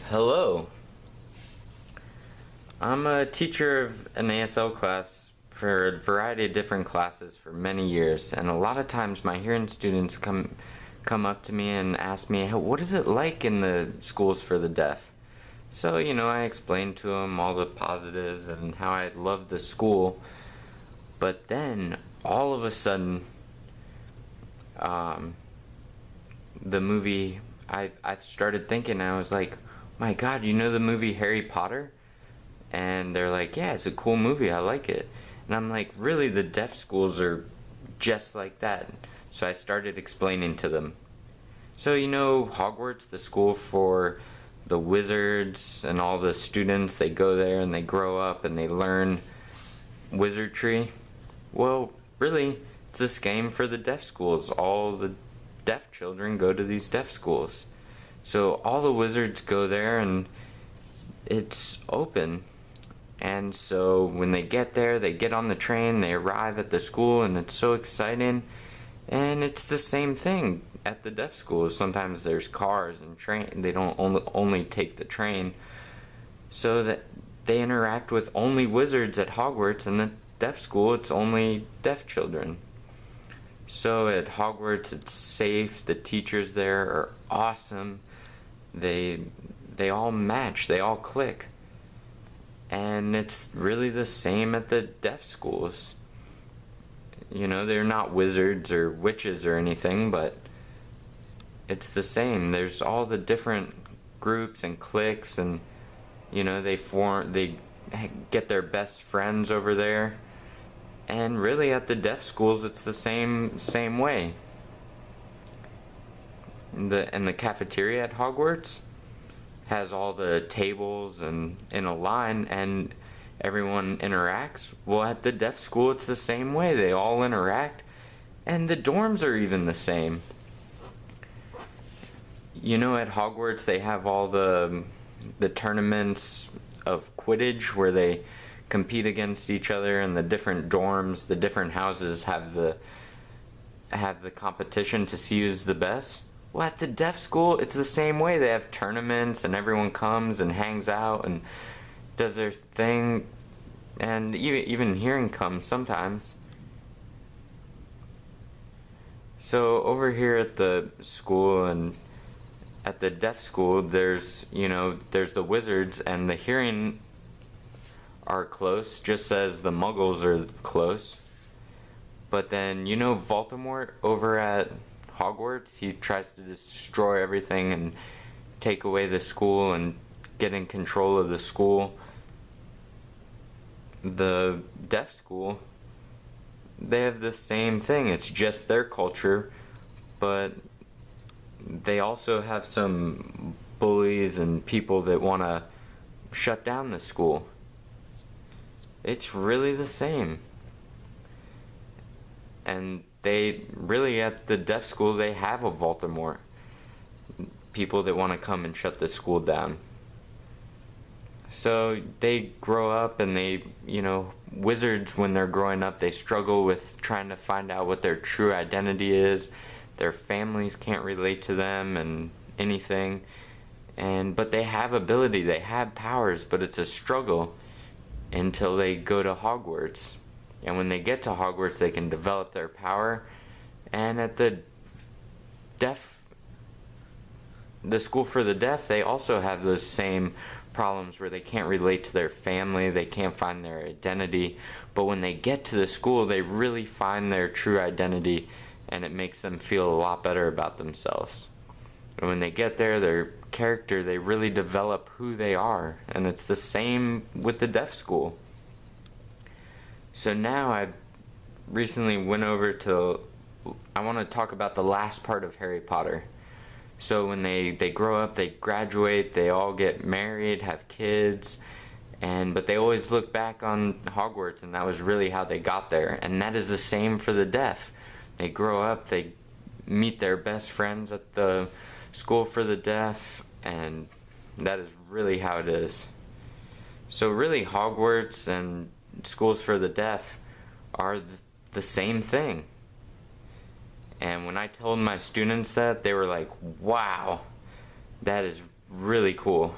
Hello. I'm a teacher of an ASL class for a variety of different classes for many years, and a lot of times my hearing students come up to me and ask me, what is it like in the schools for the deaf? So, I explain to them all the positives and how I love the school, but then all of a sudden, um, the movie, I started thinking, I was like, my God, you know the movie Harry Potter? And they're like, yeah, it's a cool movie, I like it. And I'm like, really, the deaf schools are just like that. So I started explaining to them. So, Hogwarts, the school for the wizards and all the students, they go there and they grow up and they learn wizardry. Well, really, it's the same for the deaf schools. All the deaf children go to these deaf schools. So all the wizards go there and it's open. And so when they get there, they get on the train, they arrive at the school, and it's so exciting. And it's the same thing at the deaf schools. Sometimes there's cars and train. They don't only take the train. So that they interact with only wizards at Hogwarts, and the deaf school, it's only deaf children. So at Hogwarts, it's safe. The teachers there are awesome. They all match. They all click. And it's really the same at the deaf schools. They're not wizards or witches or anything, but it's the same. There's all the different groups and cliques, and they get their best friends over there. And really at the deaf schools it's the same way. And the cafeteria at Hogwarts has all the tables and in a line, and everyone interacts. Well, at the deaf school it's the same way. They all interact, and the dorms are even the same. At Hogwarts they have all the tournaments of Quidditch where they compete against each other, and the different dorms, the different houses have the competition to see who's the best. Well, at the deaf school, it's the same way. They have tournaments, and everyone comes and hangs out and does their thing, and even hearing comes sometimes. So over here at the school and at the deaf school, there's the wizards, and the hearing are close, just as the muggles are close. But then, Voldemort over at Hogwarts, he tries to destroy everything and take away the school and get in control of the school. The deaf school, they have the same thing. It's just their culture, but they also have some bullies and people that want to shut down the school. It's really the same. And they really, at the deaf school, they have a Voldemort. People that want to come and shut the school down. So they grow up, and they, wizards, when they're growing up, they struggle with trying to find out what their true identity is. Their families can't relate to them and anything. But they have ability, they have powers, but it's a struggle until they go to Hogwarts. And when they get to Hogwarts, they can develop their power. And at the school for the deaf, they also have those same problems where they can't relate to their family, they can't find their identity. But when they get to the school, they really find their true identity, and it makes them feel a lot better about themselves. And when they get there, their character, they really develop who they are. And it's the same with the deaf school. So now I recently went over to, I want to talk about the last part of Harry Potter. So when they grow up, they graduate, they all get married, have kids, but they always look back on Hogwarts, and that was really how they got there. And that is the same for the deaf. They grow up, they meet their best friends at the school for the deaf, and that is really how it is. So really, Hogwarts and schools for the deaf are the same thing. And when I told my students that, they were like, wow, that is really cool.